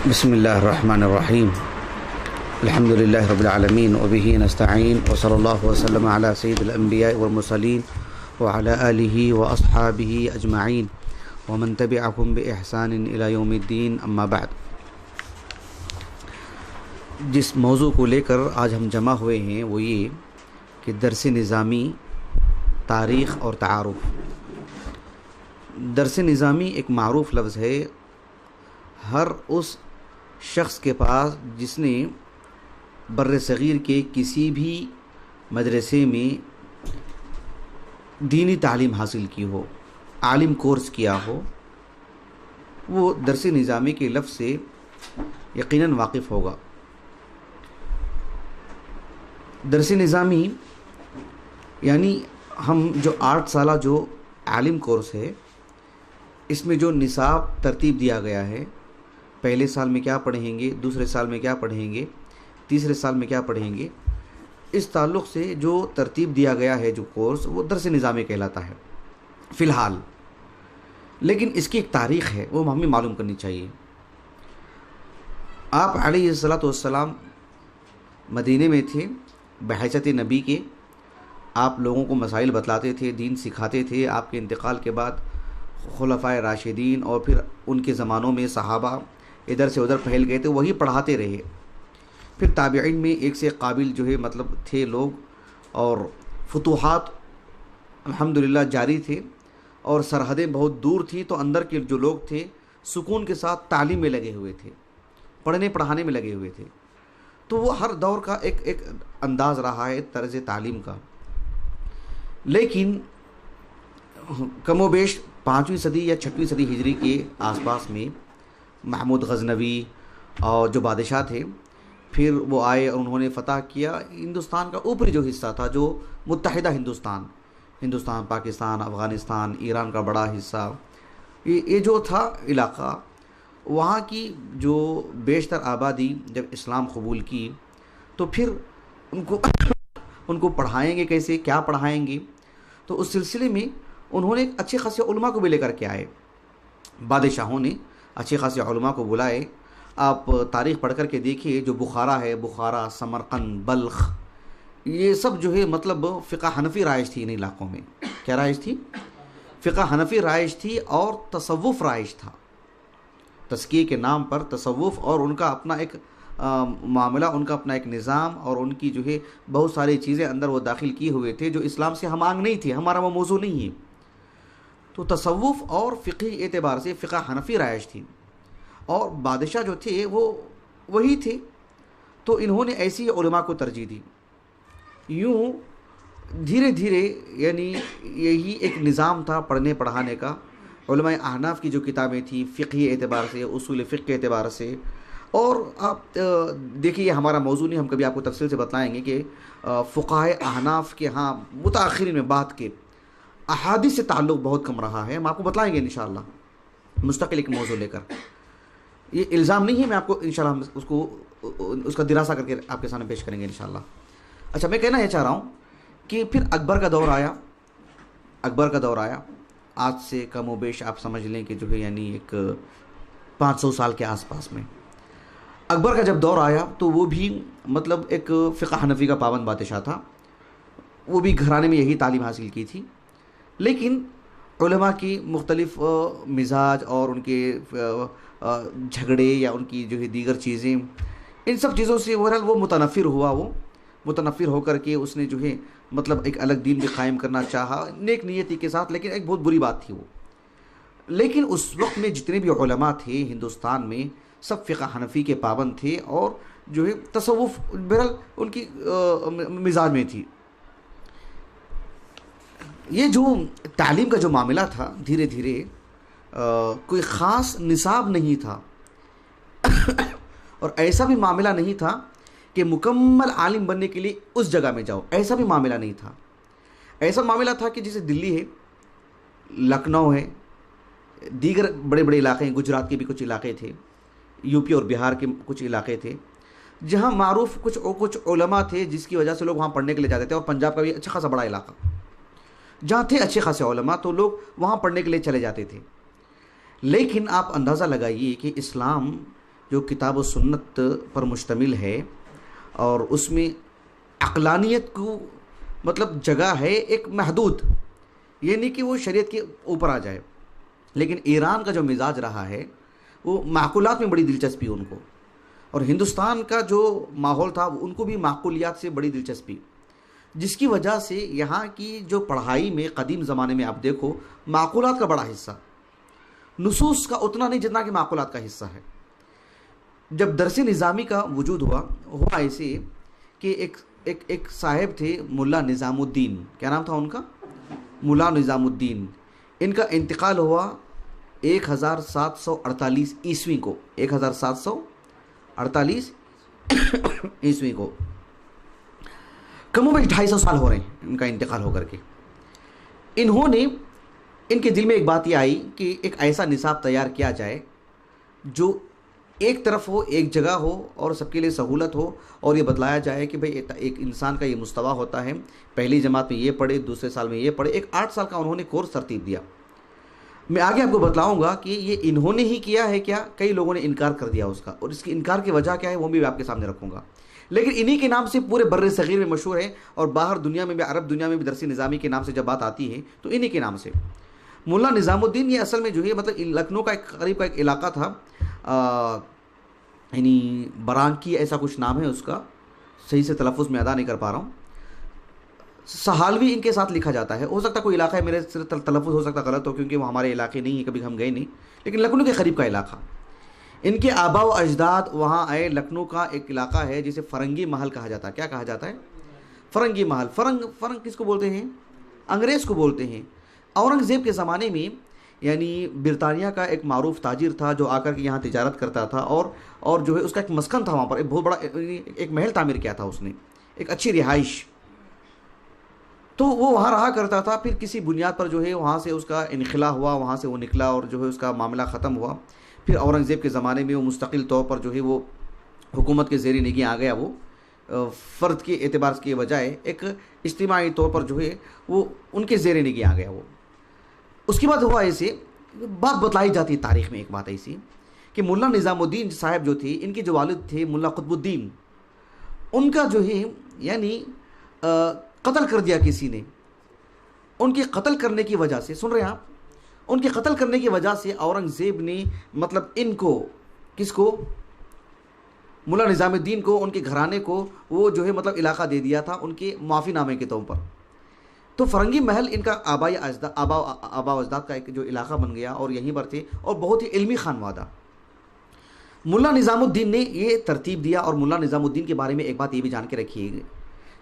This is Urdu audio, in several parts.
بسم اللہ الرحمن الرحیم الحمد للہ رب العالمین وبہ نستعین وصلی اللہ وسلم علی سید الانبیاء والمرسلین وعلی آلہ واصحابہ اجمعین ومن تبعہم باحسان الی یوم الدین اما بعد۔ جس موضوع کو لے کر آج ہم جمع ہوئے ہیں وہ یہ کہ درس نظامی، تاریخ اور تعارف۔ درس نظامی ایک معروف لفظ ہے ہر اس شخص کے پاس جس نے بر صغیر کے کسی بھی مدرسے میں دینی تعلیم حاصل کی ہو، عالم کورس کیا ہو، وہ درس نظامی کے لفظ سے یقیناً واقف ہوگا۔ درس نظامی یعنی ہم جو 8 سالہ جو عالم کورس ہے، اس میں جو نصاب ترتیب دیا گیا ہے، پہلے سال میں کیا پڑھیں گے، دوسرے سال میں کیا پڑھیں گے، تیسرے سال میں کیا پڑھیں گے، اس تعلق سے جو ترتیب دیا گیا ہے جو کورس، وہ درس نظامی کہلاتا ہے فی الحال۔ لیکن اس کی ایک تاریخ ہے، وہ ہمیں معلوم کرنی چاہیے۔ آپ علیہ الصلاۃ والسلام مدینے میں تھے بحیثیت نبی کے، آپ لوگوں کو مسائل بتلاتے تھے، دین سکھاتے تھے۔ آپ کے انتقال کے بعد خلفائے راشدین اور پھر ان کے زمانوں میں صحابہ ادھر سے ادھر پھیل گئے تھے، وہی پڑھاتے رہے۔ پھر تابعین میں ایک سے قابل جو ہے تھے لوگ، اور فتوحات الحمدللہ جاری تھے، اور سرحدیں بہت دور تھیں، تو اندر کے جو لوگ تھے سکون کے ساتھ تعلیم میں لگے ہوئے تھے، پڑھنے پڑھانے میں لگے ہوئے تھے۔ تو وہ ہر دور کا ایک انداز رہا ہے طرز تعلیم کا۔ لیکن کم و بیش 5ویں صدی یا 6ویں صدی ہجری کے آس پاس میں محمود غزنوی اور جو بادشاہ تھے، پھر وہ آئے اور انہوں نے فتح کیا ہندوستان کا اوپری جو حصہ تھا، جو متحدہ ہندوستان، پاکستان، افغانستان، ایران کا بڑا حصہ، یہ جو تھا علاقہ، وہاں کی جو بیشتر آبادی جب اسلام قبول کی تو پھر ان کو پڑھائیں گے کیسے، کیا پڑھائیں گے؟ تو اس سلسلے میں انہوں نے اچھے خاصے علماء کو بھی لے کر کے آئے۔ بادشاہوں نے اچھے خاصے علماء کو بلائے۔ آپ تاریخ پڑھ کر کے دیکھیے، جو بخارا، سمرقند، بلخ، یہ سب جو ہے فقہ حنفی رائج تھی ان علاقوں میں۔ کیا رائج تھی؟ فقہ حنفی رائج تھی، اور تصوف رائج تھا۔ تزکیے کے نام پر تصوف، اور ان کا اپنا ایک معاملہ، ان کا اپنا ایک نظام، اور ان کی جو ہے بہت ساری چیزیں اندر وہ داخل کیے ہوئے تھے جو اسلام سے ہم آہنگ نہیں تھی، ہمارا وہ موضوع نہیں ہے۔ تو تصوف اور فقہی اعتبار سے فقہ حنفی رائج تھی، اور بادشاہ جو تھے وہ وہی تھے، تو انہوں نے ایسی علماء کو ترجیح دی۔ یوں دھیرے دھیرے یعنی یہی ایک نظام تھا پڑھنے پڑھانے کا۔ علماء احناف کی جو کتابیں تھیں فقہی اعتبار سے، اصول فقہ کے اعتبار سے، اور آپ دیکھیے یہ ہمارا موضوع نہیں، ہم کبھی آپ کو تفصیل سے بتلائیں گے کہ فقہائے احناف کے ہاں متاخرین میں بعد کے احادیث سے تعلق بہت کم رہا ہے۔ ہم آپ کو بتلائیں گے انشاءاللہ مستقل ایک موضوع لے کر۔ یہ الزام نہیں ہے، میں آپ کو انشاءاللہ اس کا دراسہ کر کے آپ کے سامنے پیش کریں گے انشاءاللہ۔ اچھا، میں کہنا یہ چاہ رہا ہوں کہ پھر اکبر کا دور آیا، آج سے کم و بیش آپ سمجھ لیں کہ جو ہے یعنی ایک 500 سال کے آس پاس میں اکبر کا جب دور آیا، تو وہ بھی ایک فقہ حنفی کا پابند بادشاہ تھا۔ وہ بھی گھرانے میں یہی تعلیم حاصل کی تھی، لیکن علماء کی مختلف مزاج اور ان کے جھگڑے یا ان کی جو ہے دیگر چیزیں، ان سب چیزوں سے وہ متنفر ہوا۔ وہ متنفر ہو کر کے اس نے جو ہے ایک الگ دین بھی قائم کرنا چاہا نیک نیتی کے ساتھ، لیکن ایک بہت بری بات تھی وہ۔ لیکن اس وقت میں جتنے بھی علماء تھے ہندوستان میں، سب فقہ حنفی کے پابند تھے، اور جو ہے تصوف بہرحال ان کی مزاج میں تھی۔ یہ جو تعلیم کا جو معاملہ تھا، دھیرے دھیرے کوئی خاص نصاب نہیں تھا، اور ایسا بھی معاملہ نہیں تھا کہ مکمل عالم بننے کے لیے اس جگہ میں جاؤ، ایسا بھی معاملہ نہیں تھا۔ ایسا معاملہ تھا کہ جیسے دلی ہے، لکھنؤ ہے، دیگر بڑے بڑے علاقے ہیں، گجرات کے بھی کچھ علاقے تھے، یو پی اور بہار کے کچھ علاقے تھے، جہاں معروف کچھ علماء تھے جس کی وجہ سے لوگ وہاں پڑھنے کے لیے جاتے تھے، اور پنجاب کا بھی اچھا خاصا بڑا علاقہ جہاں تھے اچھے خاصے علماء، تو لوگ وہاں پڑھنے کے لیے چلے جاتے تھے۔ لیکن آپ اندازہ لگائیے کہ اسلام جو کتاب و سنت پر مشتمل ہے، اور اس میں عقلانیت کو مطلب جگہ ہے ایک محدود، یہ نہیں کہ وہ شریعت کے اوپر آ جائے، لیکن ایران کا جو مزاج رہا ہے وہ معقولات میں بڑی دلچسپی ان کو، اور ہندوستان کا جو ماحول تھا ان کو بھی معقولیات سے بڑی دلچسپی، جس کی وجہ سے یہاں کی جو پڑھائی میں قدیم زمانے میں آپ دیکھو معقولات کا بڑا حصہ، نصوص کا اتنا نہیں جتنا کہ معقولات کا حصہ ہے۔ جب درس نظامی کا وجود ہوا ایسے کہ ایک صاحب تھے ملا نظام الدین، کیا نام تھا ان کا؟ ملا نظام الدین۔ ان کا انتقال ہوا 1748 عیسوی کو، 1748 عیسوی کو، کم و بیش 250 سال ہو رہے ہیں ان کا انتقال ہو کر کے۔ انہوں نے، ان کے دل میں ایک بات یہ آئی کہ ایک ایسا نصاب تیار کیا جائے جو ایک طرف ہو، ایک جگہ ہو، اور سب کے لیے سہولت ہو، اور یہ بتلایا جائے کہ بھئی ایک انسان کا یہ مستویٰ ہوتا ہے، پہلی جماعت میں یہ پڑھے، دوسرے سال میں یہ پڑھے۔ ایک 8 سال کا انہوں نے کورس ترتیب دیا۔ میں آگے آپ کو بتلاؤں گا کہ یہ انہوں نے ہی کیا ہے کیا، کئی لوگوں نے انکار کر دیا اس کا، اور اس کی انکار کی وجہ کیا ہے وہ بھی میں آپ کے سامنے رکھوں گا، لیکن انہی کے نام سے پورے بر صغیر میں مشہور ہے، اور باہر دنیا میں بھی، عرب دنیا میں بھی درس نظامی کے نام سے جب بات آتی ہے تو انہی کے نام سے۔ ملا نظام الدین یہ اصل میں جو ہے مطلب لکھنؤ کا ایک قریب کا ایک علاقہ تھا، یعنی برانکی ایسا کچھ نام ہے اس کا، صحیح سے تلفظ میں ادا نہیں کر پا رہا ہوں، سہالوی ان کے ساتھ لکھا جاتا ہے، ہو سکتا کوئی علاقہ ہے میرے سے تلفظ ہو سکتا غلط ہو، کیونکہ وہ ہمارے علاقے نہیں ہے، کبھی ہم گئے نہیں، لیکن لکھنؤ کے قریب کا علاقہ۔ ان کے آبا و اجداد وہاں آئے۔ لکھنؤ کا ایک علاقہ ہے جسے فرنگی محل کہا جاتا ہے۔ کیا کہا جاتا ہے؟ فرنگی محل۔ فرنگ کس کو بولتے ہیں؟ انگریز کو بولتے ہیں۔ اورنگزیب کے زمانے میں یعنی برطانیہ کا ایک معروف تاجر تھا جو آ کر کے یہاں تجارت کرتا تھا، اور جو ہے اس کا ایک مسکن تھا وہاں پر، ایک بہت بڑا ایک محل تعمیر کیا تھا اس نے، ایک اچھی رہائش، تو وہ وہاں رہا کرتا تھا۔ پھر کسی بنیاد پر جو ہے وہاں سے اس کا انخلا ہوا، وہاں سے وہ نکلا، اور جو ہے اس کا معاملہ ختم ہوا۔ پھر اورنگزیب کے زمانے میں وہ مستقل طور پر جو ہے وہ حکومت کے زیر نگیں آ گیا، وہ فرد کے اعتبار کے بجائے ایک اجتماعی طور پر جو ہے وہ ان کے زیر نگیں آ گیا وہ۔ اس کے بعد ہوا ایسے، بات بتلائی جاتی ہے تاریخ میں ایک بات ایسی کہ ملا نظام الدین صاحب جو تھے، ان کے جو والد تھے ملا قطب الدین، ان کا جو ہے یعنی قتل کر دیا کسی نے۔ ان کے قتل کرنے کی وجہ سے، سن رہے ہیں آپ، ان کے قتل کرنے کی وجہ سے اورنگزیب نے مطلب ان کو، کس کو؟ ملا نظام الدین کو، ان کے گھرانے کو وہ جو ہے مطلب علاقہ دے دیا تھا ان کے معافی نامے کے طور پر۔ تو فرنگی محل ان کا آبا و اجداد کا ایک جو علاقہ بن گیا، اور یہیں پر تھے، اور بہت ہی علمی خانوادہ۔ ملا نظام الدین نے یہ ترتیب دیا، اور ملا نظام الدین کے بارے میں ایک بات یہ بھی جان کے رکھیے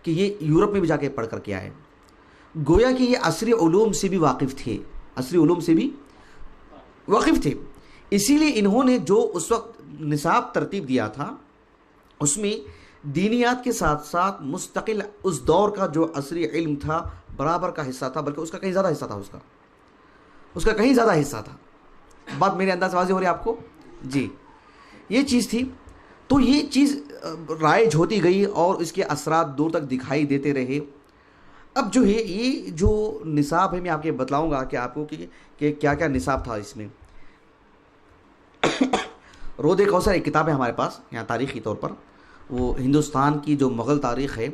کہ یہ یورپ میں بھی جا کے پڑھ کر کے آئے، گویا کہ یہ عصری علوم سے بھی واقف تھے، عصری علوم سے بھی واقف تھے۔ اسی لیے انہوں نے جو اس وقت نصاب ترتیب دیا تھا اس میں دینیات کے ساتھ ساتھ مستقل اس دور کا جو عصری علم تھا برابر کا حصہ تھا، بلکہ اس کا کہیں زیادہ حصہ تھا، اس کا کہیں زیادہ حصہ تھا۔ بات میرے انداز واضح ہو رہی ہے آپ کو؟ جی، یہ چیز تھی۔ تو یہ چیز رائج ہوتی گئی، اور اس کے اثرات دور تک دکھائی دیتے رہے۔ اب جو ہے یہ جو نصاب ہے، میں آپ کے بتلاؤں گا کہ آپ کو کہ کیا کیا نصاب تھا اس میں۔ رود کوثر ایک کتاب ہے ہمارے پاس یہاں تاریخی طور پر، وہ ہندوستان کی جو مغل تاریخ ہے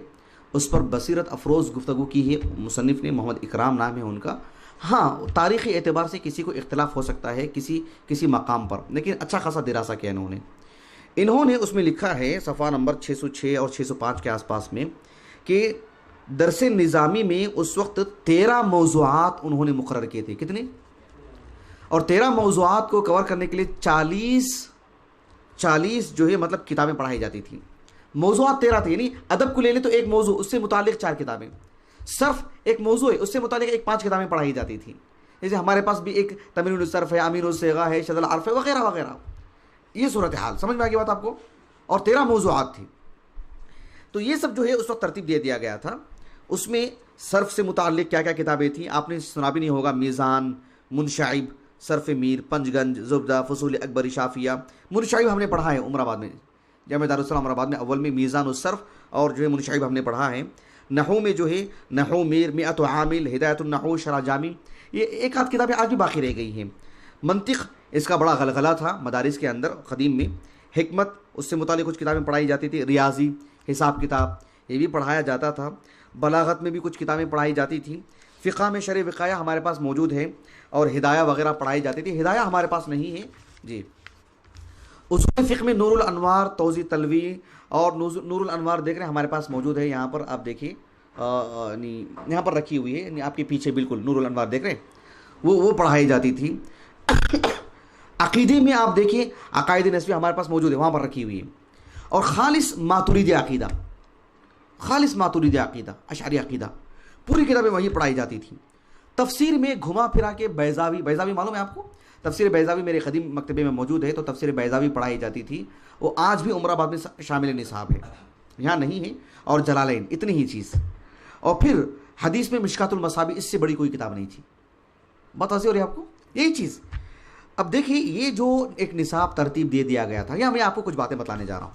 اس پر بصیرت افروز گفتگو کی ہے، مصنف نے محمد اکرام نام ہے ان کا۔ ہاں، تاریخی اعتبار سے کسی کو اختلاف ہو سکتا ہے کسی مقام پر، لیکن اچھا خاصا دراسہ کیا انہوں نے اس میں لکھا ہے صفحہ نمبر 606 اور 605 کے آس پاس میں کہ درس نظامی میں اس وقت 13 موضوعات انہوں نے مقرر کیے تھے۔ کتنے؟ اور 13 موضوعات کو کور کرنے کے لیے 40 جو ہے مطلب کتابیں پڑھائی جاتی تھیں۔ موضوعات 13 تھے، یعنی ادب کو لے لیں تو ایک موضوع، اس سے متعلق 4 کتابیں، صرف ایک موضوع ہے، اس سے متعلق 5 کتابیں پڑھائی جاتی تھیں۔ جیسے ہمارے پاس بھی ایک تمرین الصرف ہے، امین الصیغہ ہے، شذ العرف ہے، وغیرہ وغیرہ۔ یہ صورتحال سمجھ میں آ گئی بات آپ کو؟ اور 13 موضوعات تھی۔ تو یہ سب جو ہے اس وقت ترتیب دیا گیا تھا۔ اس میں صرف سے متعلق کیا کیا کتابیں تھیں آپ نے سنا بھی نہیں ہوگا، میزان، منشعب، صرف میر، پنج گنج، زبدہ، فصول اکبری، شافیہ۔ منشعب ہم نے پڑھا ہے عمر آباد میں، جامعہ دارالسلام عمر آباد میں اول میں میزان الصرف، اور جو ہے منشعب ہم نے پڑھا ہے۔ نحو میں جو ہے نحو میر، مئت عامل، ہدایت النحو، شرح جامی، یہ ایک آدھ کتابیں آج بھی باقی رہ گئی ہیں۔ منطق اس کا بڑا غلغلہ تھا مدارس کے اندر قدیم میں۔ حکمت اس سے متعلق کچھ کتابیں پڑھائی جاتی تھی، ریاضی، حساب کتاب یہ بھی پڑھایا جاتا تھا، بلاغت میں بھی کچھ کتابیں پڑھائی جاتی تھیں، فقہ میں شرع وقایہ ہمارے پاس موجود ہے، اور ہدایہ وغیرہ پڑھائی جاتی تھی۔ ہدایہ ہمارے پاس نہیں ہے جی۔ اصول فقہ میں نور الانوار، توضیح تلوی اور نور الانوار دیکھ رہے ہیں ہمارے پاس موجود ہے، یہاں پر آپ دیکھیے یہاں پر رکھی ہوئی ہے، آپ کے پیچھے بالکل نور الانوار دیکھ رہے ہیں، وہ پڑھائی جاتی تھی۔ عقیدے میں آپ دیکھیے عقائد نسبی ہمارے پاس موجود ہے، وہاں پر رکھی ہوئی ہے، اور خالص ماتریدی عقیدہ، خالص ماتریدی عقیدہ، اشعری عقیدہ، پوری کتابیں وہی پڑھائی جاتی تھیں۔ تفسیر میں گھما پھرا کے بیضاوی معلوم ہے آپ کو؟ تفسیر بیضاوی میرے قدیم مکتبے میں موجود ہے، تو تفسیر بیضاوی پڑھائی جاتی تھی، وہ آج بھی عمر آباد میں شامل نصاب ہے، یہاں نہیں ہے، اور جلالین، اتنی ہی چیز۔ اور پھر حدیث میں مشکات المصابیح، اس سے بڑی کوئی کتاب نہیں تھی۔ بات واضح ہو رہی ہے آپ کو؟ یہی چیز۔ اب دیکھیے یہ جو ایک نصاب ترتیب دے دیا گیا تھا، یا میں آپ کو کچھ باتیں بتانے جا رہا ہوں۔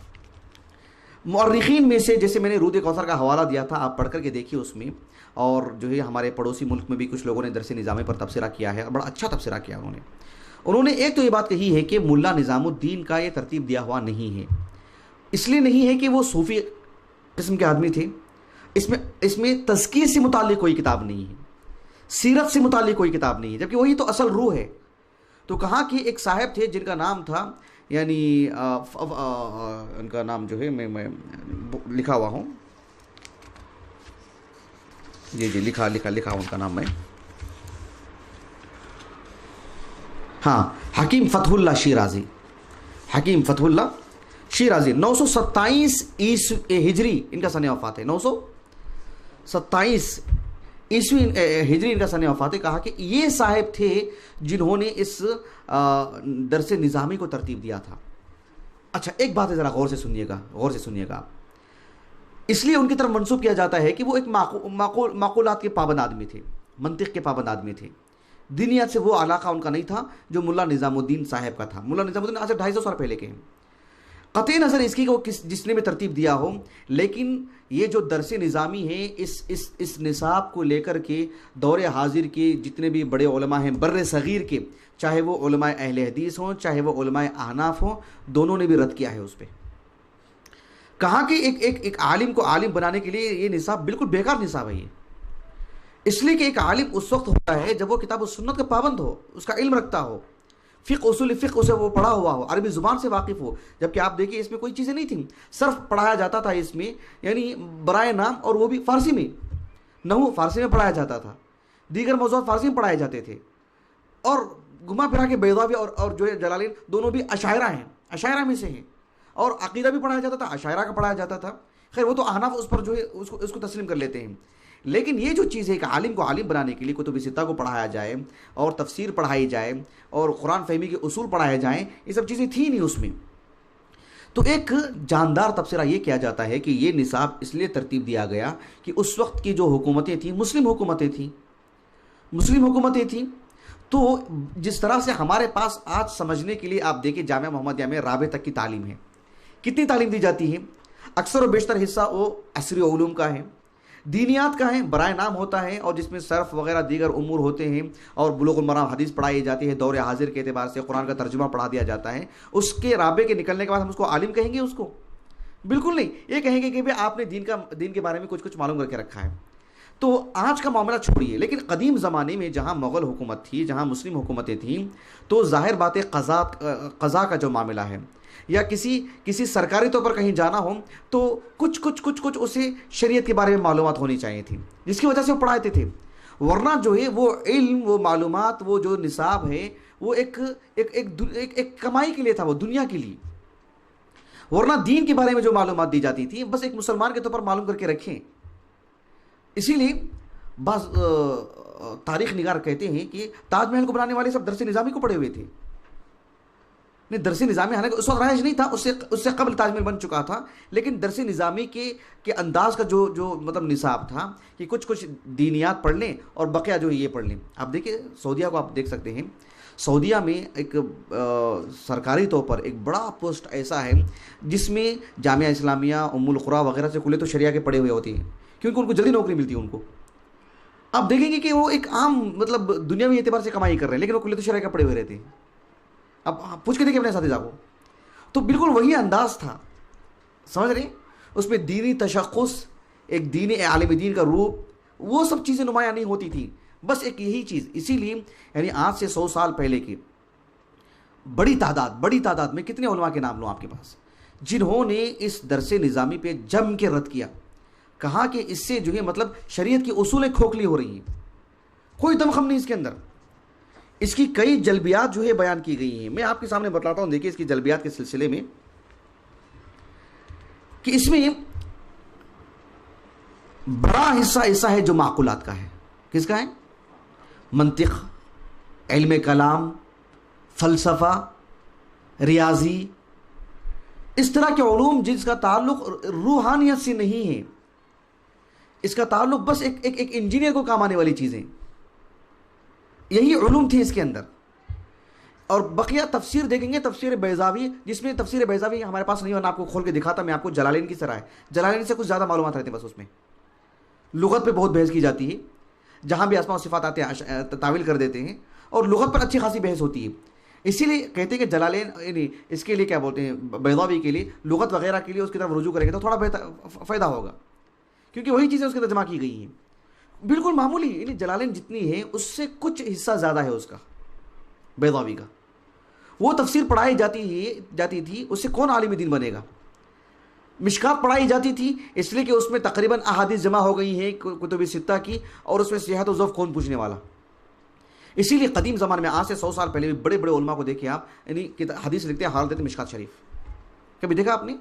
مورخین میں سے جیسے میں نے رود کوثر کا حوالہ دیا تھا، آپ پڑھ کر کے دیکھیے اس میں، اور جو ہے ہمارے پڑوسی ملک میں بھی کچھ لوگوں نے درس نظامی پر تبصرہ کیا ہے، بڑا اچھا تبصرہ کیا انہوں نے ایک تو یہ بات کہی ہے کہ ملا نظام الدین کا یہ ترتیب دیا ہوا نہیں ہے، اس لیے نہیں ہے کہ وہ صوفی قسم کے آدمی تھے، اس میں تزکیے سے متعلق کوئی کتاب نہیں ہے، سیرت سے متعلق کوئی کتاب نہیں ہے، جبکہ وہی تو اصل روح ہے۔ تو کہا کہ ایک صاحب تھے جن کا نام تھا، یعنی ان کا نام جو ہے میں لکھا ہوا ہوں، جی لکھا ان کا نام میں، ہاں، حکیم فتح اللہ شیرازی، حکیم فتح اللہ شیرازی، 927 ہجری ان کا سن وفات ہے، 927 عیسوی ہجری ان کا سن وفات ہے۔ کہا کہ یہ صاحب تھے جنہوں نے اس درس نظامی کو ترتیب دیا تھا۔ اچھا ایک بات ہے، ذرا غور سے سنیے گا، اس لیے ان کی طرف منسوب کیا جاتا ہے کہ وہ ایک معقولات کے پابند آدمی تھے، منطق کے پابند آدمی تھے، دینیات سے وہ علاقہ ان کا نہیں تھا جو ملا نظام الدین صاحب کا تھا۔ ملا نظام الدین آج سے 250 سال پہلے کے ہیں، قطع نظر اس کی کہ وہ جس نے بھی ترتیب دیا ہو، لیکن یہ جو درس نظامی ہے اس نصاب کو لے کر کے دور حاضر کے جتنے بھی بڑے علماء ہیں بر صغیر کے، چاہے وہ علماء اہل حدیث ہوں چاہے وہ علماء احناف ہوں، دونوں نے بھی رد کیا ہے اس پہ۔ کہا کہ ایک عالم کو عالم بنانے کے لیے یہ نصاب بالکل بیکار نصاب ہے، یہ اس لیے کہ ایک عالم اس وقت ہوتا ہے جب وہ کتاب و سنت کا پابند ہو، اس کا علم رکھتا ہو، فقہ اصول فقہ اسے وہ پڑھا ہوا ہو، عربی زبان سے واقف ہو۔ جبکہ آپ دیکھیے اس میں کوئی چیزیں نہیں تھیں، صرف پڑھایا جاتا تھا اس میں، یعنی برائے نام، اور وہ بھی فارسی میں، نحو فارسی میں پڑھایا جاتا تھا، دیگر موضوعات فارسی میں پڑھائے جاتے تھے، اور گھما پھرا کے بیضاوی اور جو ہے جلالین دونوں بھی اشاعرہ ہیں، اشاعرہ میں سے ہیں، اور عقیدہ بھی پڑھایا جاتا تھا، اشاعرہ کا پڑھایا جاتا تھا۔ خیر وہ تو احناف اس پر جو ہے اس کو تسلیم کر لیتے ہیں، لیکن یہ جو چیز ہے کہ عالم کو عالم بنانے کے لیے کتب ستہ کو پڑھایا جائے، اور تفسیر پڑھائی جائے، اور قرآن فہمی کے اصول پڑھائے جائیں، یہ سب چیزیں تھیں نہیں اس میں۔ تو ایک جاندار تبصرہ یہ کیا جاتا ہے کہ یہ نصاب اس لیے ترتیب دیا گیا کہ اس وقت کی جو حکومتیں تھیں مسلم حکومتیں تھیں، تو جس طرح سے ہمارے پاس آج سمجھنے کے لیے آپ دیکھیں جامعہ محمدیہ میں رابع تک کی تعلیم ہے، کتنی تعلیم دی جاتی ہے؟ اکثر و بیشتر حصہ وہ عصری علوم کا ہے، دینیات کا ہے، برائے نام ہوتا ہے، اور جس میں صرف وغیرہ دیگر امور ہوتے ہیں، اور بلوغ المرام حدیث پڑھائی جاتی ہے، دور حاضر کے اعتبار سے قرآن کا ترجمہ پڑھا دیا جاتا ہے۔ اس کے رابع کے نکلنے کے بعد ہم اس کو عالم کہیں گے؟ اس کو بالکل نہیں، یہ کہیں گے کہ بھئی آپ نے دین کے بارے میں کچھ معلوم کر کے رکھا ہے۔ تو آج کا معاملہ چھوڑیے، لیکن قدیم زمانے میں جہاں مغل حکومت تھی، جہاں مسلم حکومتیں تھیں، تو ظاہر بات ہے قضاء کا جو معاملہ ہے، یا کسی سرکاری طور پر کہیں جانا ہو تو کچھ اسے شریعت کے بارے میں معلومات ہونی چاہیے تھی، جس کی وجہ سے وہ پڑھاتے تھے۔ ورنہ جو ہے وہ علم، وہ معلومات، وہ جو نصاب ہے، وہ ایک کمائی کے لیے تھا، وہ دنیا کے لیے۔ ورنہ دین کے بارے میں جو معلومات دی جاتی تھی بس ایک مسلمان کے طور پر معلوم کر کے رکھیں۔ اسی لیے بعض تاریخ نگار کہتے ہیں کہ تاج محل کو بنانے والے سب درس نظامی کو پڑھے ہوئے تھے۔ درس نظامی حالانکہ اس وقت رائج نہیں تھا، اس سے قبل تاج محل بن چکا تھا، لیکن درس نظامی کے انداز کا جو مطلب نصاب تھا کہ کچھ دینیات پڑھ لیں اور بقیہ جو ہے یہ پڑھ لیں۔ آپ دیکھیں سعودیہ کو، آپ دیکھ سکتے ہیں سعودیہ میں ایک سرکاری طور پر ایک بڑا پوسٹ ایسا ہے جس میں جامعہ اسلامیہ، ام القریٰ وغیرہ سے کھلے تو شریعہ کے پڑھے ہوئے ہوتے ہیں، کیونکہ ان کو جلدی نوکری ملتی ہے۔ ان کو آپ دیکھیں گے کہ وہ ایک عام مطلب دنیاوی اعتبار سے کمائی کر رہے ہیں، لیکن وہ کھلے تو شریعہ کے پڑھے ہوئے رہتے ہیں۔ اب پوچھ کے دیکھیں اپنے ساتھی صاحب کو، تو بالکل وہی انداز تھا، سمجھ رہے ہیں؟ اس میں دینی تشخص، ایک دینی عالم دین کا روپ، وہ سب چیزیں نمایاں نہیں ہوتی تھی، بس ایک یہی چیز. اسی لیے یعنی آج سے 100 سال پہلے کی بڑی تعداد میں کتنے علماء کے نام لوں آپ کے پاس جنہوں نے اس درس نظامی پہ جم کے رد کیا، کہا کہ اس سے جو ہے مطلب شریعت کی اصولیں کھوکھلی ہو رہی ہیں، کوئی دمخم نہیں اس کے اندر. اس کی کئی جلبیات جو ہے بیان کی گئی ہیں. میں آپ کے سامنے بتلاتا ہوں، دیکھیں اس کی جلبیات کے سلسلے میں کہ اس میں بڑا حصہ ایسا ہے جو معقولات کا ہے. کس کا ہے؟ منطق، علم کلام، فلسفہ، ریاضی، اس طرح کے علوم جس کا تعلق روحانیت سے نہیں ہے، اس کا تعلق بس ایک انجینئر کو کام آنے والی چیزیں، یہی علوم تھی اس کے اندر. اور بقیہ تفسیر دیکھیں گے، تفسیر بیضاوی، جس میں تفسیر بیضاوی ہمارے پاس نہیں ہے، میں آپ کو کھول کے دکھاتا. میں آپ کو جلالین کی طرح ہے، جلالین سے کچھ زیادہ معلومات رہتے ہیں، بس اس میں لغت پہ بہت بحث کی جاتی ہے، جہاں بھی اسماء و صفات آتے ہیں تعویل کر دیتے ہیں، اور لغت پر اچھی خاصی بحث ہوتی ہے. اسی لیے کہتے ہیں کہ جلالین یعنی اس کے لیے کیا بولتے ہیں، بیضاوی کے لیے لغت وغیرہ کے لیے اس کی طرف رجوع کریں گے تو تھوڑا بہتر فائدہ ہوگا، کیونکہ وہی چیزیں اس کے اندر جمع کی گئی ہیں. بالکل معمولی، یعنی جلالین جتنی ہے اس سے کچھ حصہ زیادہ ہے اس کا، بیضاوی کا. وہ تفسیر پڑھائی جاتی تھی، اس سے کون عالم دین بنے گا؟ مشکات پڑھائی جاتی تھی اس لیے کہ اس میں تقریباً احادیث جمع ہو گئی ہیں کتب ستہ کی، اور اس میں صحت و ضعف کون پوچھنے والا. اسی لیے قدیم زمانے میں آج سے 100 سال پہلے بھی بڑے بڑے علماء کو دیکھیں آپ، یعنی حدیث لکھتے ہیں، حوالہ دیتے ہیں مشکات شریف. کبھی دیکھا آپ نے؟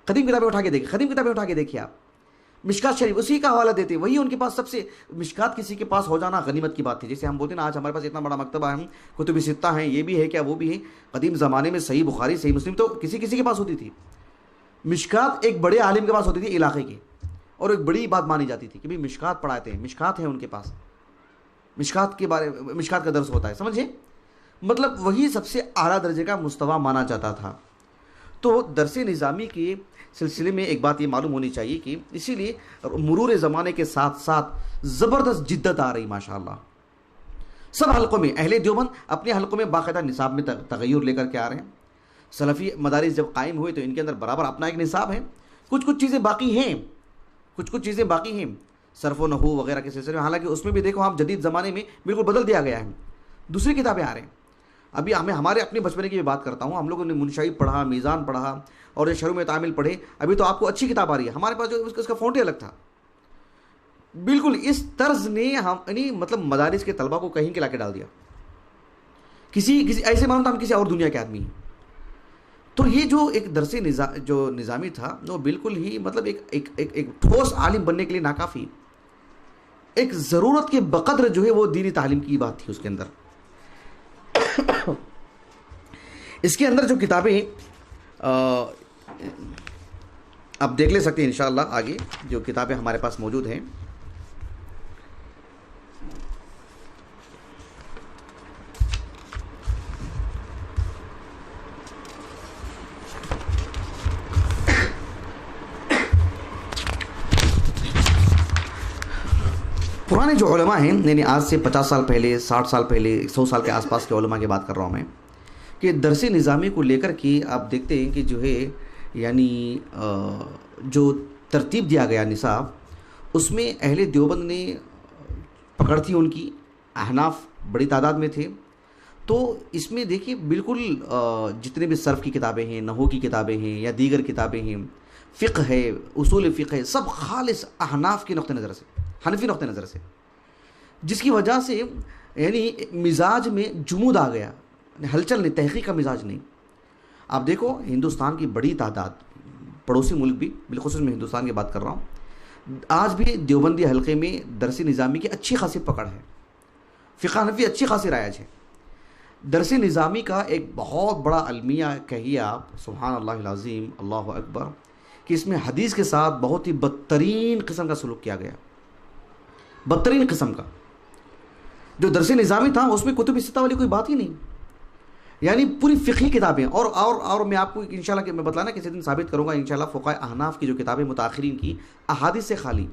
قدیم کتابیں اٹھا کے دیکھیں آپ، مشکات شریف اسی کا حوالہ دیتے ہیں. وہی ان کے پاس سب سے، مشکات کسی کے پاس ہو جانا غنیمت کی بات تھی. جیسے ہم بولتے ہیں نا آج ہمارے پاس اتنا بڑا مکتبہ ہے، کتب ستہ ہیں، یہ بھی ہے کیا وہ بھی ہے. قدیم زمانے میں صحیح بخاری، صحیح مسلم تو کسی کے پاس ہوتی تھی. مشکات ایک بڑے عالم کے پاس ہوتی تھی علاقے کی، اور ایک بڑی بات مانی جاتی تھی کہ بھئی مشکات پڑھاتے ہیں، مشکات ہے ان کے پاس، مشکات کے بارے میں مشکات کا درس ہوتا ہے. سمجھے؟ مطلب وہی سب سے اعلیٰ درجے کا مستویٰ مانا جاتا تھا. تو درس نظامی کے سلسلے میں ایک بات یہ معلوم ہونی چاہیے کہ اسی لیے مرور زمانے کے ساتھ ساتھ زبردست جدت آ رہی ماشاءاللہ. سب حلقوں میں اہل دیوبند اپنے حلقوں میں باقاعدہ نصاب میں تغیر لے کر کے آ رہے ہیں. سلفی مدارس جب قائم ہوئے تو ان کے اندر برابر اپنا ایک نصاب ہے. کچھ چیزیں باقی ہیں صرف و نحو وغیرہ کے سلسلے میں، حالانکہ اس میں بھی دیکھو آپ جدید زمانے میں بالکل بدل دیا گیا ہے، دوسری کتابیں آ رہے ہیں. ابھی ہمارے اپنے بچپنے کی بھی بات کرتا ہوں، ہم لوگوں نے منشائی پڑھا، میزان پڑھا، اور شروع میں تعامل پڑھے. ابھی تو آپ کو اچھی کتاب آ رہی ہے، ہمارے پاس جو اس کا فونٹ ہی الگ تھا. بالکل اس طرز نے یعنی مطلب مدارس کے طلبہ کو کہیں کے لا کے ڈال دیا. کسی ایسے معلوم تھا ہم کسی اور دنیا کے آدمی ہیں. تو یہ جو ایک درس جو نظامی تھا وہ بالکل ہی مطلب ایک ٹھوس عالم بننے کے لیے ناکافی، ایک ضرورت کے بقدر جو ہے وہ دینی تعلیم کی بات تھی اس کے اندر. اس کے اندر جو کتابیں آپ دیکھ لے سکتے ہیں انشاءاللہ آگے جو کتابیں ہمارے پاس موجود ہیں. پرانے جو علماء ہیں، یعنی آج سے 50 سال پہلے، 60 سال پہلے، 100 سال کے آس پاس کے علماء کی بات کر رہا ہوں میں، کہ درس نظامی کو لے کر کے آپ دیکھتے ہیں کہ جو ہے یعنی جو ترتیب دیا گیا نصاب، اس میں اہل دیوبند نے پکڑ تھی ان کی، احناف بڑی تعداد میں تھے. تو اس میں دیکھیے بالکل جتنے بھی صرف کی کتابیں ہیں، نحو کی کتابیں ہیں یا دیگر کتابیں ہیں، فقہ ہے، اصول فقہ ہے، سب خالص احناف کے نقطہ نظر سے، حنفی نقطہ نظر سے، جس کی وجہ سے یعنی مزاج میں جمود آ گیا، ہلچل نہیں، تحقیق کا مزاج نہیں. آپ دیکھو ہندوستان کی بڑی تعداد، پڑوسی ملک بھی، بالخصوص میں ہندوستان کی بات کر رہا ہوں، آج بھی دیوبندی حلقے میں درس نظامی کی اچھی خاصی پکڑ ہے، فقہ حنفی اچھی خاصی رائج ہے. درس نظامی کا ایک بہت بڑا المیہ کہیے آپ، سبحان اللہ العظیم، اللہ اکبر، کہ اس میں حدیث کے ساتھ بہت ہی بدترین قسم کا سلوک کیا گیا، بدترین قسم کا. جو درس نظامی تھا اس میں کتب ستہ والی کوئی بات ہی نہیں، یعنی پوری فقہی کتابیں. اور میں آپ کو انشاءاللہ کہ میں بتلانا کسی دن ثابت کروں گا انشاءاللہ، فقہاء احناف کی جو کتابیں متاخرین کی احادیث سے خالی،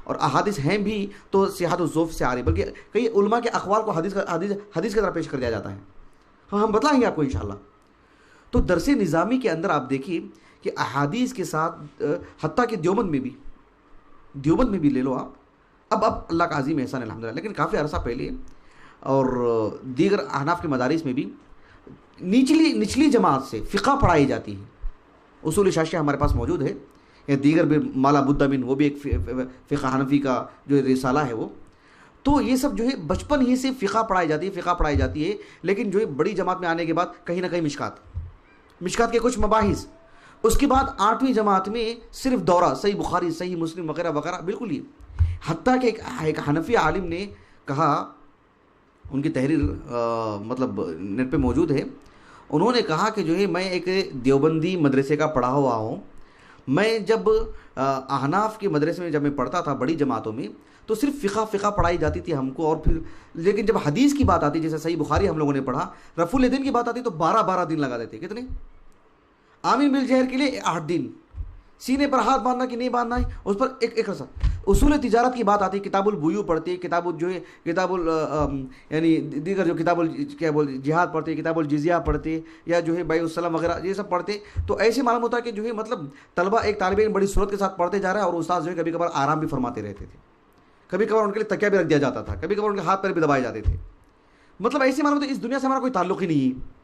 اور احادیث ہیں بھی تو صحت و ضعف سے آ رہی، بلکہ کئی علماء کے اقوال کو حدیث کی طرح پیش کر دیا جاتا ہے. ہم بتلائیں گے آپ کو انشاءاللہ. تو درس نظامی کے اندر آپ دیکھیے کہ احادیث کے ساتھ حتیٰ کہ دیوبند میں بھی لے لو آپ، اب اللہ کا عظیم احسان الحمدللہ، لیکن کافی عرصہ پہلے اور دیگر احناف کے مدارس میں بھی نچلی جماعت سے فقہ پڑھائی جاتی ہے. اصول شاشیہ ہمارے پاس موجود ہے، یا دیگر بھی مالا بدہ من، وہ بھی ایک فقہ حنفی کا جو رسالہ ہے وہ. تو یہ سب جو ہے بچپن ہی سے فقہ پڑھائی جاتی ہے، لیکن جو ہے بڑی جماعت میں آنے کے بعد کہیں نہ کہیں مشکات کے کچھ مباحث، اس کے بعد 8ویں جماعت میں صرف دورہ صحیح بخاری، صحیح مسلم وغیرہ وغیرہ، بالکل ہی. حتیٰ کہ ایک حنفی عالم نے کہا، ان کی تحریر مطلب نیٹ پہ موجود ہے، انہوں نے کہا کہ جو ہے میں ایک دیوبندی مدرسے کا پڑھا ہوا ہوں. میں جب احناف کے مدرسے میں جب میں پڑھتا تھا بڑی جماعتوں میں، تو صرف فقہ پڑھائی جاتی تھی ہم کو، اور پھر لیکن جب حدیث کی بات آتی، جیسے صحیح بخاری ہم لوگوں نے پڑھا، رفع الدین کی بات آتی تو 12 دن لگا دیتے. کتنے؟ آمین بالجہر کے لیے 8 دن، سینے پر ہاتھ باندھنا کہ نہیں باندھنا ہے اس پر ایک عرصہ. اصول تجارت کی بات آتی، کتاب البیوع پڑھتے، کتاب یعنی دیگر جو کتاب جہاد پڑھتے، کتاب الجزیہ پڑھتے، یا جو ہے بیع السلام وغیرہ یہ سب پڑھتے. تو ایسے معلوم ہوتا ہے کہ جو ہے مطلب ایک طالب علم بڑی صورت کے ساتھ پڑھتے جا رہا ہے، اور استاد جو ہے کبھی کبھار آرام بھی فرماتے رہتے تھے، کبھی کبھار ان کے لیے تکیہ بھی رکھ دیا جاتا تھا، کبھی کبھار ان کے ہاتھ پیر بھی دبائے جاتے تھے. مطلب ایسے معلوم ہوتا ہے اس دنیا سے ہمارا کوئی تعلق ہی نہیں ہے،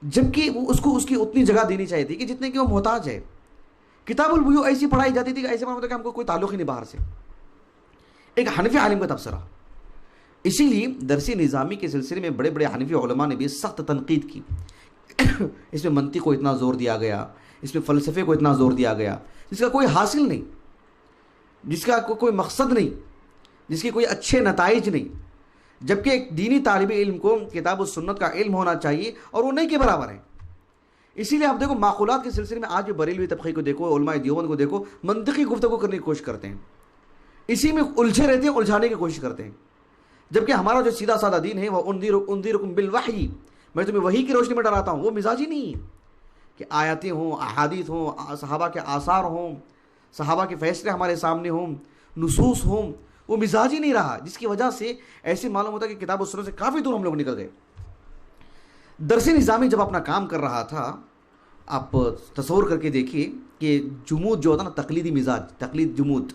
جبکہ اس کو اس کی اتنی جگہ دینی چاہیے تھی کہ جتنے کہ وہ محتاج ہے. کتاب البیوع ایسی پڑھائی جاتی تھی کہ ایسے معلوم ہوتا ہے کہ ہم کو کوئی تعلق ہی نہیں باہر سے. ایک حنفی عالم کا تبصرہ. اسی لیے درس نظامی کے سلسلے میں بڑے بڑے حنفی علماء نے بھی سخت تنقید کی. اس میں منطق کو اتنا زور دیا گیا، اس میں فلسفے کو اتنا زور دیا گیا جس کا کوئی حاصل نہیں، جس کا کوئی مقصد نہیں، جس کے کوئی اچھے نتائج نہیں، جبکہ ایک دینی طالب علم کو کتاب و سنت کا علم ہونا چاہیے، اور وہ نہیں کے برابر ہے. اسی لیے آپ دیکھو معقولات کے سلسلے میں آج بریلوی طبقے کو دیکھو، علماء دیوبند کو دیکھو، منطقی گفتگو کرنے کی کوشش کرتے ہیں، اسی میں الجھے رہتے ہیں، الجھانے کی کوشش کرتے ہیں. جبکہ ہمارا جو سیدھا سادہ دین ہے وہ انذرکم بالوحی، میں تمہیں وحی کی روشنی میں ڈراتا ہوں، وہ مزاجی نہیں ہے کہ آیاتیں ہوں، احادیث ہوں، صحابہ کے آثار ہوں، صحابہ کے فیصلے ہمارے سامنے ہوں، نصوص ہوں. وہ مزاجی نہیں رہا، جس کی وجہ سے ایسے معلوم ہوتا ہے کہ کتاب و سنت سے کافی دور ہم لوگ نکل گئے. درس نظامی جب اپنا کام کر رہا تھا، آپ تصور کر کے دیکھیے کہ جمود جو ہوتا نا، تقلیدی مزاج، تقلید جمود،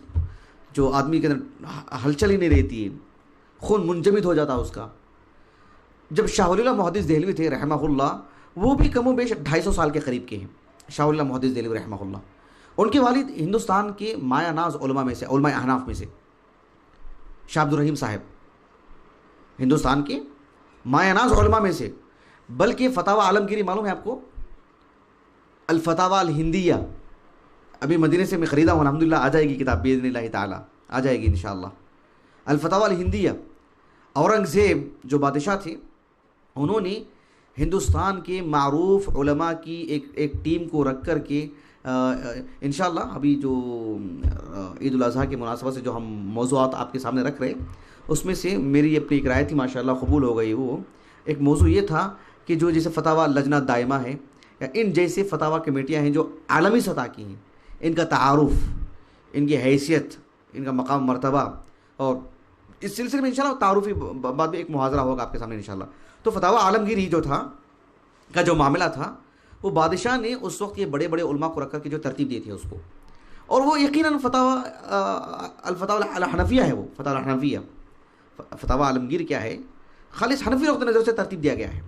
جو آدمی کے اندر ہلچل ہی نہیں رہتی ہے، خون منجمد ہو جاتا اس کا. جب شاہ ولی اللہ محدث دہلوی تھے رحمہ اللہ، وہ بھی کم و بیش 250 سال کے قریب کے ہیں. شاہ ولی اللہ محدث دہلوی رحمہ اللہ، ان کے والد ہندوستان کے مایہ ناز علماء میں سے، علماء احناف میں سے شاہ عبد الرحیم صاحب، ہندوستان کے مایہ ناز علماء میں سے. بلکہ فتاوی عالمگیری معلوم ہے آپ کو، الفتاوی الہندیہ، ابھی مدینے سے میں خریدا ہوں، الحمدللہ آ جائے گی کتاب باذن اللہ تعالی، آ جائے گی انشاءاللہ. الفتاوی الہندیہ، اورنگزیب جو بادشاہ تھے، انہوں نے ہندوستان کے معروف علماء کی ایک ٹیم کو رکھ کر کے انشاءاللہ ابھی جو عید الاضحیٰ کے مناسبت سے جو ہم موضوعات آپ کے سامنے رکھ رہے ہیں، اس میں سے میری اپنی ایک رائے تھی، ماشاءاللہ قبول ہو گئی. وہ ایک موضوع یہ تھا کہ جو جیسے فتاوی لجنہ دائمہ ہے، یا ان جیسے فتاوی کمیٹیاں ہیں جو عالمی سطح کی ہیں، ان کا تعارف، ان کی حیثیت، ان کا مقام مرتبہ، اور اس سلسلے میں انشاءاللہ تعارفی بعد میں ایک محاضرہ ہوگا آپ کے سامنے انشاءاللہ. تو فتاوی عالمگیری جو تھا کا جو معاملہ تھا، وہ بادشاہ نے اس وقت یہ بڑے بڑے علماء کو رکھ کر کے جو ترتیب دی تھی اس کو، اور وہ یقیناً الفتاوی الحنفیہ ہے، وہ فتاوی الحنفیہ، فتاوی عالمگیر کیا ہے، خالص حنفی نقطہ نظر سے ترتیب دیا گیا ہے.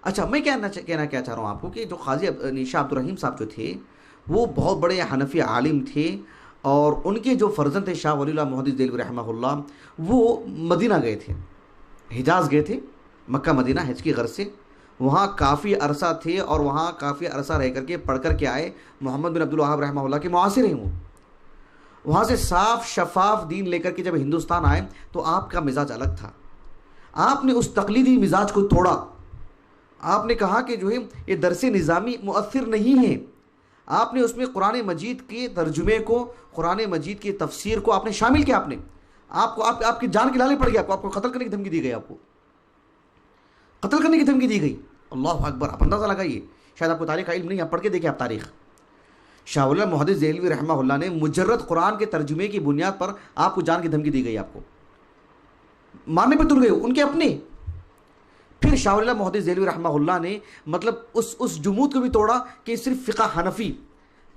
اچھا، میں کہنا کیا چاہ رہا ہوں آپ کو کہ جو قاضی شاہ عبد الرحیم صاحب جو تھے، وہ بہت بڑے حنفی عالم تھے، اور ان کے جو فرزند تھے شاہ ولی اللہ محدث دہلوی رحمہ اللہ، وہ مدینہ گئے تھے، حجاز گئے تھے، مکہ مدینہ حج کی غرض سے. وہاں کافی عرصہ تھے، اور وہاں کافی عرصہ رہ کر کے پڑھ کر کے آئے. محمد بن عبد الوہاب رحمہ اللہ کے معاصر ہیں وہ. وہاں سے صاف شفاف دین لے کر کے جب ہندوستان آئے تو آپ کا مزاج الگ تھا. آپ نے اس تقلیدی مزاج کو توڑا. آپ نے کہا کہ جو ہے یہ درس نظامی مؤثر نہیں ہے. آپ نے اس میں قرآن مجید کے ترجمے کو، قرآن مجید کی تفسیر کو آپ نے شامل کیا. آپ کی جان کے لالے پڑ گیا، آپ کو قتل کرنے کی دھمکی دی گئی، آپ کو قتل کرنے کی دھمکی دی گئی. اللہ اکبر. آپ اندازہ لگائیے، شاید آپ کو تاریخ کا علم نہیں، آپ پڑھ کے دیکھیں آپ تاریخ. شاہ ولی اللہ محدث دہلوی رحمہ اللہ نے مجرد قرآن کے ترجمے کی بنیاد پر آپ کو جان کی دھمکی دی گئی. آپ کو مارنے پہ تل گئے ان کے اپنے. پھر شاہ ولی اللہ محدث دہلوی رحمہ اللہ نے مطلب اس جمود کو بھی توڑا کہ صرف فقہ حنفی،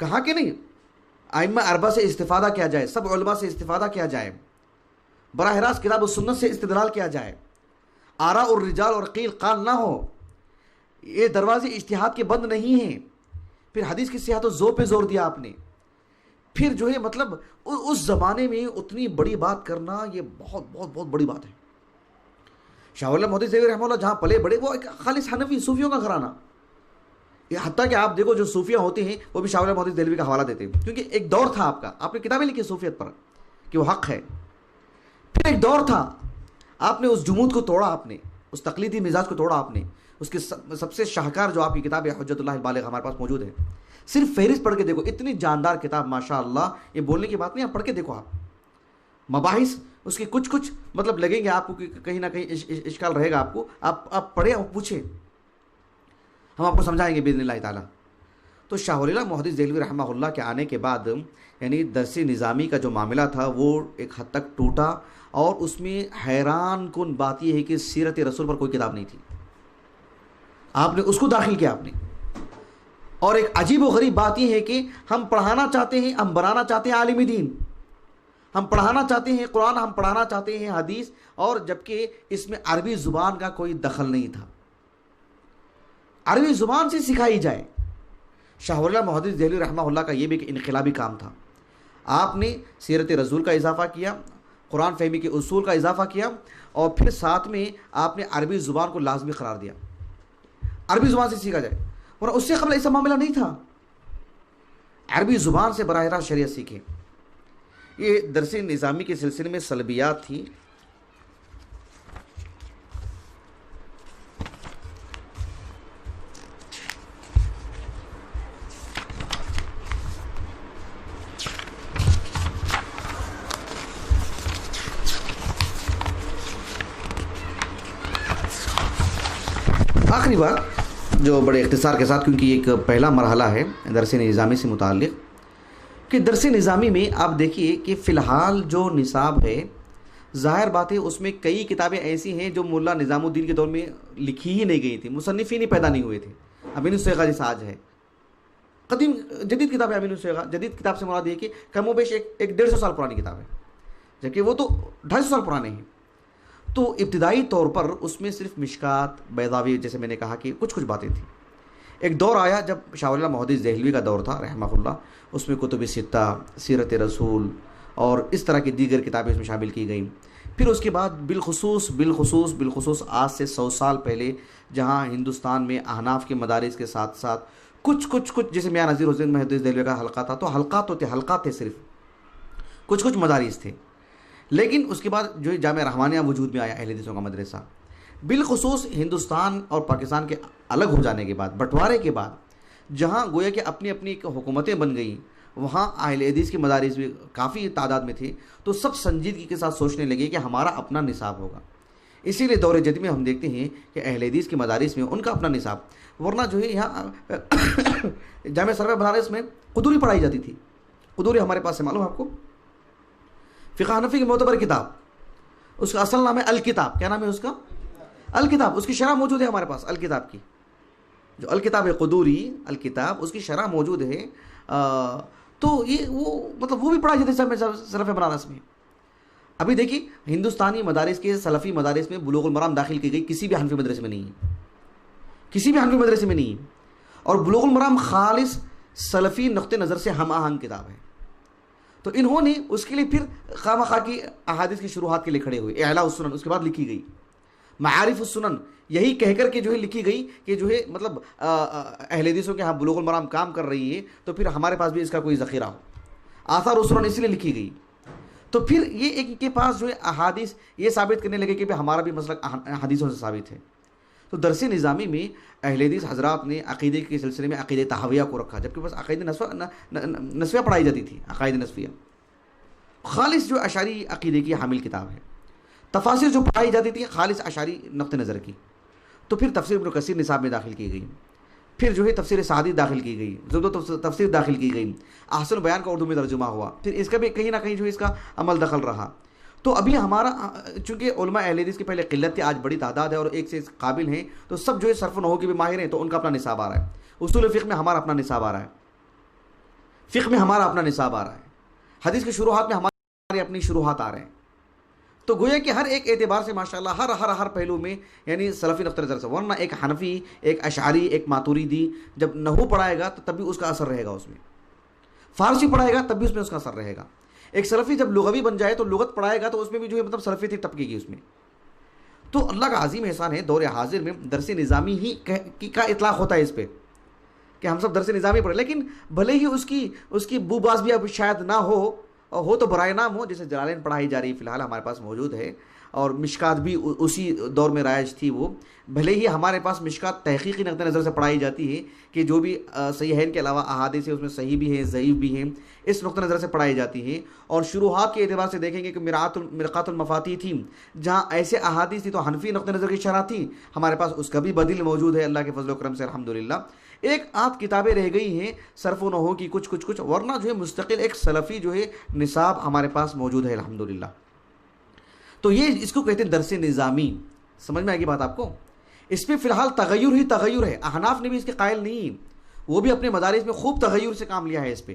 کہا کہ نہیں، ائمہ اربعہ سے استفادہ کیا جائے، سب علماء سے استفادہ کیا جائے، براہ راست کتاب و سنت سے استدلال کیا جائے، آراء الرجال اور قیل قال نہ ہو، یہ دروازے اجتہاد کے بند نہیں ہیں۔ پھر حدیث کی صحت و ذوق پہ زور دیا آپ نے۔ پھر جو ہے مطلب اس زمانے میں اتنی بڑی بات کرنا یہ بہت بہت بہت بڑی بات ہے۔ شاہ ولی اللہ محدث دہلوی رحمہ اللہ جہاں پلے بڑے وہ ایک خالص حنفی صوفیوں کا گھرانہ، یہ حتیٰ کہ آپ دیکھو جو صوفیہ ہوتے ہیں وہ بھی شاہ ولی اللہ محدث دہلوی کا حوالہ دیتے ہیں، کیونکہ ایک دور تھا آپ کا، آپ نے کتابیں لکھی صوفیت پر کہ وہ حق ہے۔ پھر ایک دور تھا، آپ نے اس جمود کو توڑا، آپ نے اس تقلیدی مزاج کو توڑا، آپ نے اس کے سب سے شاہکار جو آپ کی کتاب ہے حجت اللہ البالغ ہمارے پاس موجود ہے، صرف فہرست پڑھ کے دیکھو، اتنی جاندار کتاب ماشاء اللہ، یہ بولنے کی بات نہیں، آپ پڑھ کے دیکھو، آپ مباحث اس کے کچھ مطلب لگیں گے آپ کو کہ کہیں نہ کہیں اشکال رہے گا آپ کو، آپ پڑھیں اور پوچھیں، ہم آپ کو سمجھائیں گے باذن اللہ تعالیٰ۔ تو شاہ ولی اللہ محدث دہلوی رحمہ اللہ کے آنے کے بعد یعنی درس نظامی کا جو معاملہ تھا وہ ایک حد تک ٹوٹا، اور اس میں حیران کن بات یہ ہے کہ سیرت رسول پر کوئی کتاب نہیں تھی، آپ نے اس کو داخل کیا آپ نے۔ اور ایک عجیب و غریب بات یہ ہے کہ ہم پڑھانا چاہتے ہیں، ہم بنانا چاہتے ہیں عالم دین، ہم پڑھانا چاہتے ہیں قرآن، ہم پڑھانا چاہتے ہیں حدیث، اور جبکہ اس میں عربی زبان کا کوئی دخل نہیں تھا، عربی زبان سے سکھائی جائے۔ شاہ ولی اللہ محدث دہلوی رحمہ اللہ کا یہ بھی ایک انقلابی کام تھا، آپ نے سیرت رسول کا اضافہ کیا، قرآن فہمی کے اصول کا اضافہ کیا، اور پھر ساتھ میں آپ نے عربی زبان کو لازمی قرار دیا، عربی زبان سے سیکھا جائے، اور اس سے قبل ایسا معاملہ نہیں تھا، عربی زبان سے براہ راست شریعت سیکھیں۔ یہ درس نظامی کے سلسلے میں سلبیات تھی۔ آخری بات جو بڑے اختصار کے ساتھ، کیونکہ ایک پہلا مرحلہ ہے درس نظامی سے متعلق، کہ درس نظامی میں آپ دیکھیے کہ فی الحال جو نصاب ہے، ظاہر بات ہے اس میں کئی کتابیں ایسی ہیں جو مولا نظام الدین کے دور میں لکھی ہی نہیں گئی تھی، مصنفین ہی پیدا نہیں ہوئے تھے۔ امین الصیغہ جیسا آج ہے، قدیم جدید کتاب ہے امین الصیغہ، جدید کتاب سے مراد یہ کہ کم و بیش ایک 150 سال پرانی کتاب ہے، جبکہ وہ تو 250 سال پرانے ہیں۔ تو ابتدائی طور پر اس میں صرف مشکات، بیضاوی، جیسے میں نے کہا کہ کچھ باتیں تھیں۔ ایک دور آیا جب شاہ ولی اللہ محدث دہلوی کا دور تھا رحمہ اللہ، اس میں کتب ستہ، سیرت رسول اور اس طرح کی دیگر کتابیں اس میں شامل کی گئیں۔ پھر اس کے بعد بالخصوص آج سے 100 سال پہلے جہاں ہندوستان میں احناف کے مدارس کے ساتھ ساتھ کچھ جیسے میاں نذیر حسین محدث دہلوی کا حلقہ تھا، تو حلقات تھے، صرف کچھ مدارس تھے۔ لیکن اس کے بعد جو جامعہ رحمانیہ وجود میں آیا، اہل حدیثوں کا مدرسہ، بالخصوص ہندوستان اور پاکستان کے الگ ہو جانے کے بعد، بٹوارے کے بعد، جہاں گویا کہ اپنی حکومتیں بن گئیں، وہاں اہل حدیث کے مدارس بھی کافی تعداد میں تھے، تو سب سنجیدگی کے ساتھ سوچنے لگے کہ ہمارا اپنا نصاب ہوگا۔ اسی لیے دور جدید میں ہم دیکھتے ہیں کہ اہل حدیث کے مدارس میں ان کا اپنا نصاب، ورنہ جو ہے یہاں جامعہ سرور بنارس میں قدوری پڑھائی جاتی تھی۔ قدوری ہمارے پاس ہے، معلوم ہے آپ کو، فقہ حنفی کی معتبر کتاب، اس کا اصل نام ہے الکتاب۔ کیا نام ہے اس کا؟ الکتاب۔ اس کی شرح موجود ہے ہمارے پاس، الکتاب کی جو الکتاب ہے قدوری، الکتاب، اس کی شرح موجود ہے۔ تو یہ وہ بھی پڑھائی جاتی ہے سلف بنارس میں۔ ابھی دیکھیے ہندوستانی مدارس کے سلفی مدارس میں بلوغ المرام داخل کی گئی، کسی بھی حنفی مدرسے میں نہیں ہے، اور بلوغ المرام خالص سلفی نقطہ نظر سے ہم آہنگ کتاب ہے۔ تو انہوں نے اس کے لیے پھر خواہ کی احادیث کی شروحات کے لیے کھڑے ہوئے، اعلاء السنن اس کے بعد لکھی گئی، معارف السنن یہی کہہ کر کے جو ہے لکھی گئی کہ جو ہے مطلب اہل حدیثوں کے ہاں بلوغ المرام کام کر رہی ہے، تو پھر ہمارے پاس بھی اس کا کوئی ذخیرہ ہو۔ آثار السنن اس لیے لکھی گئی۔ تو پھر یہ ایک کے پاس جو ہے احادیث یہ ثابت کرنے لگے کہ ہمارا بھی مسلک حدیثوں سے ثابت ہے۔ تو درس نظامی میں اہل حدیث حضرات نے عقیدے کے سلسلے میں عقیدہ تحویہ کو رکھا، جبکہ بس عقیدہ نسویہ پڑھائی جاتی تھی، عقائد نسویہ خالص جو اشعری عقیدے کی حامل کتاب ہے۔ تفاسیر جو پڑھائی جاتی تھی خالص اشعری نقطہ نظر کی۔ تو پھر تفسیر ابن کثیر نصاب میں داخل کی گئی، پھر جو ہے تفسیر سعدی داخل کی گئی، زبد تفسیر داخل کی گئی، احسن بیان کا اردو میں ترجمہ ہوا، پھر اس کا بھی کہیں نہ کہیں جو ہے اس کا عمل دخل رہا۔ تو ابھی ہمارا چونکہ علماء اہل حدیث کی پہلے قلت تھی، آج بڑی تعداد ہے اور ایک سے قابل ہیں، تو سب جو ہے صرف و نحو کے بھی ماہر ہیں، تو ان کا اپنا نصاب آ رہا ہے. اصول فقہ میں ہمارا اپنا نصاب آ رہا ہے، فقہ میں ہمارا اپنا نصاب آ رہا ہے، حدیث کے شروحات میں ہمارے اپنی شروحات آ رہے ہیں. تو گویا کہ ہر ایک اعتبار سے ماشاءاللہ ہر پہلو میں یعنی سلفی نقطہ نظر سے. ورنہ ایک حنفی، ایک اشعری، ایک ماتوریدی جب نحو پڑھائے گا تو تب بھی اس کا اثر رہے گا، اس میں فارسی پڑھائے گا تب بھی اس میں اس کا اثر رہے گا. ایک سلفی جب لغوی بن جائے تو لغت پڑھائے گا تو اس میں بھی جو ہے مطلب سلفی تھی ٹپکے گی اس میں. تو اللہ کا عظیم احسان ہے، دور حاضر میں درس نظامی ہی کا اطلاق ہوتا ہے اس پہ کہ ہم سب درس نظامی پڑھیں، لیکن بھلے ہی اس کی بو باز بھی اب شاید نہ ہو تو برائے نام ہو. جیسے جلالین پڑھائی جا رہی فی الحال ہمارے پاس موجود ہے، اور مشکات بھی اسی دور میں رائج تھی. وہ بھلے ہی ہمارے پاس مشکات تحقیقی نقطہ نظر سے پڑھائی جاتی ہے کہ جو بھی صحیحین کے علاوہ احادیث ہے اس میں صحیح بھی ہیں، ضعیف بھی ہیں، اس نقطہ نظر سے پڑھائی جاتی ہے. اور شروحات کے اعتبار سے دیکھیں گے کہ مرقات المفاتیح تھی، جہاں ایسے احادیث تھی تو حنفی نقطہ نظر کی شرح تھی، ہمارے پاس اس کا بھی بدیل موجود ہے اللہ کے فضل و کرم سے الحمدللہ. ایک آدھ کتابیں رہ گئی ہیں صرف و نحو کی کچھ، ورنہ جو ہے مستقل ایک سلفی جو ہے نصاب ہمارے پاس موجود ہے الحمدللہ. تو یہ اس کو کہتے ہیں درس نظامی. سمجھ میں آئے گی بات آپ کو؟ اس پہ فی الحال تغیر ہے. احناف نے بھی اس کے قائل نہیں، وہ بھی اپنے مدارس میں خوب تغیر سے کام لیا ہے اس پہ،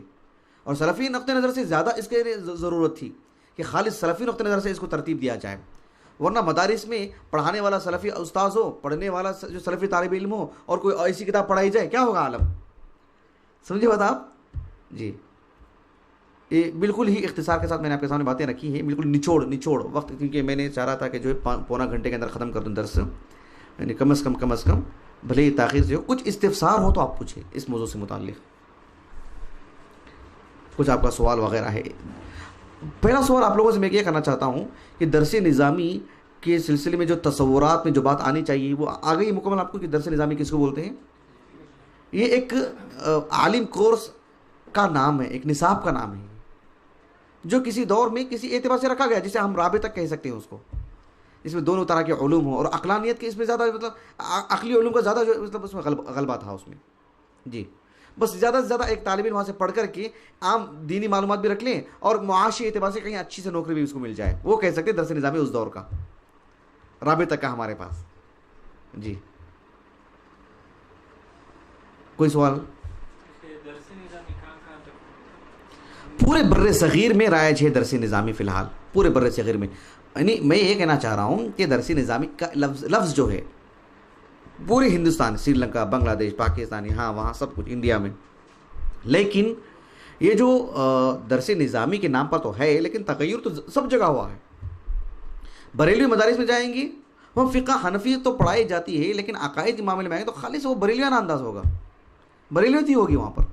اور سلفی نقطہ نظر سے زیادہ اس کے ضرورت تھی کہ خالص سلفی نقطہ نظر سے اس کو ترتیب دیا جائے. ورنہ مدارس میں پڑھانے والا سلفی استاذ ہو، پڑھنے والا جو سلفی طالب علم ہو، اور کوئی ایسی کتاب پڑھائی جائے، کیا ہوگا عالم؟ سمجھے بات آپ؟ جی یہ بالکل ہی اختصار کے ساتھ میں نے آپ کے سامنے باتیں رکھی ہیں، بالکل نچوڑ وقت، کیونکہ میں نے چاہ رہا تھا کہ جو ہے پونا گھنٹے کے اندر ختم کر دوں درس، یعنی کم از کم بھلے ہی تاخیر سے ہو. کچھ استفسار ہو تو آپ پوچھیں اس موضوع سے متعلق، کچھ آپ کا سوال وغیرہ ہے. پہلا سوال آپ لوگوں سے میں یہ کرنا چاہتا ہوں کہ درس نظامی کے سلسلے میں جو تصورات میں جو بات آنی چاہیے وہ آ گئی مکمل آپ کو کہ درس نظامی کس کو بولتے ہیں؟ یہ ایک عالم کورس کا نام ہے، ایک نصاب کا نام ہے جو کسی دور میں کسی اعتبار سے رکھا گیا، جسے ہم رابطہ کہہ سکتے ہیں اس کو، اس میں دونوں طرح کے علوم ہوں، اور عقلانیت کے اس میں زیادہ مطلب عقلی علوم کا زیادہ جو مطلب اس میں غلبہ تھا اس میں. جی بس زیادہ سے زیادہ ایک طالب علم وہاں سے پڑھ کر کے عام دینی معلومات بھی رکھ لیں اور معاشی اعتبار سے کہیں اچھی سے نوکری بھی اس کو مل جائے، وہ کہہ سکتے ہیں درس نظامی اس دور کا رابطہ کا ہمارے پاس. جی کوئی سوال؟ پورے بر صغیر میں رائج ہے درس نظامی فی الحال، پورے بر صغیر میں. یعنی میں یہ کہنا چاہ رہا ہوں کہ درس نظامی کا لفظ جو ہے پورے ہندوستان، سری لنکا، بنگلہ دیش، پاکستان، ہاں وہاں سب کچھ انڈیا میں، لیکن یہ جو درس نظامی کے نام پر تو ہے لیکن تغیر تو سب جگہ ہوا ہے. بریلوی مدارس میں جائیں گے وہ فقہ حنفی تو پڑھائی جاتی ہے، لیکن عقائد کے معاملے میں آئیں گے تو خالص وہ بریلویانہ انداز ہوگا، بریلویت ہی ہوگی وہاں پر.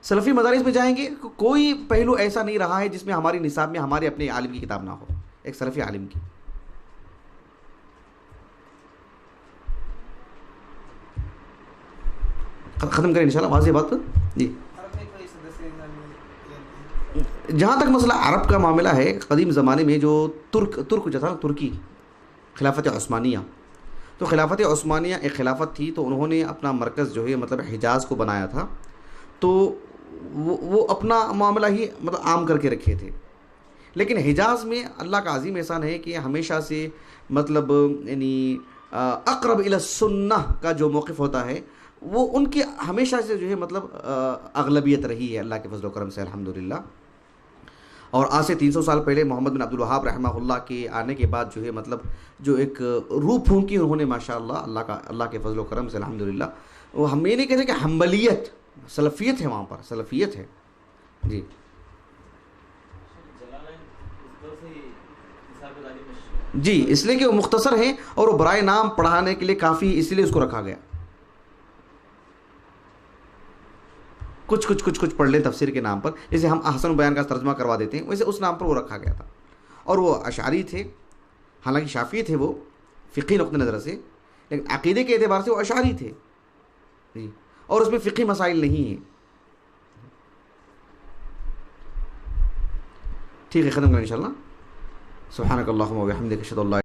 سلفی مدارس میں جائیں گے کوئی پہلو ایسا نہیں رہا ہے جس میں ہماری نصاب میں ہمارے اپنے عالم کی کتاب نہ ہو، ایک سلفی عالم کی. ختم کریں انشاءاللہ واضح بات. جی جہاں تک مسئلہ عرب کا معاملہ ہے، قدیم زمانے میں جو ترک جو تھا ترکی خلافت عثمانیہ، تو خلافت عثمانیہ ایک خلافت تھی، تو انہوں نے اپنا مرکز جو ہے مطلب حجاز کو بنایا تھا، تو وہ اپنا معاملہ ہی مطلب عام کر کے رکھے تھے. لیکن حجاز میں اللہ کا عظیم احسان ہے کہ ہمیشہ سے مطلب یعنی اقرب الی السنہ کا جو موقف ہوتا ہے وہ ان کی ہمیشہ سے جو ہے مطلب اغلبیت رہی ہے اللہ کے فضل و کرم سے الحمدللہ. اور آج سے 300 سال پہلے محمد بن عبد الوہاب رحمہ اللہ کے آنے کے بعد جو ہے مطلب جو ایک روح پھونکی انہوں نے ماشاءاللہ اللہ کے فضل و کرم سے الحمدللہ. وہ ہم یہ نہیں کہتے کہ حنبلیت، سلفیت ہے وہاں پر، سلفیت ہے. جی جی اس لیے کہ وہ مختصر ہیں اور وہ برائے نام پڑھانے کے لیے کافی، اس لیے اس کو رکھا گیا. کچھ پڑھ لیں تفسیر کے نام پر، جیسے ہم احسن بیان کا ترجمہ کروا دیتے ہیں، ویسے اس نام پر وہ رکھا گیا تھا. اور وہ اشعری تھے، حالانکہ شافعی تھے وہ فقہی نقطہ نظر سے، لیکن عقیدے کے اعتبار سے وہ اشعری تھے. جی اور اس میں فقہی مسائل نہیں ہیں. ٹھیک ہے ختم کریں انشاءاللہ. سبحانک اللہم و بحمدک اشہد ان لا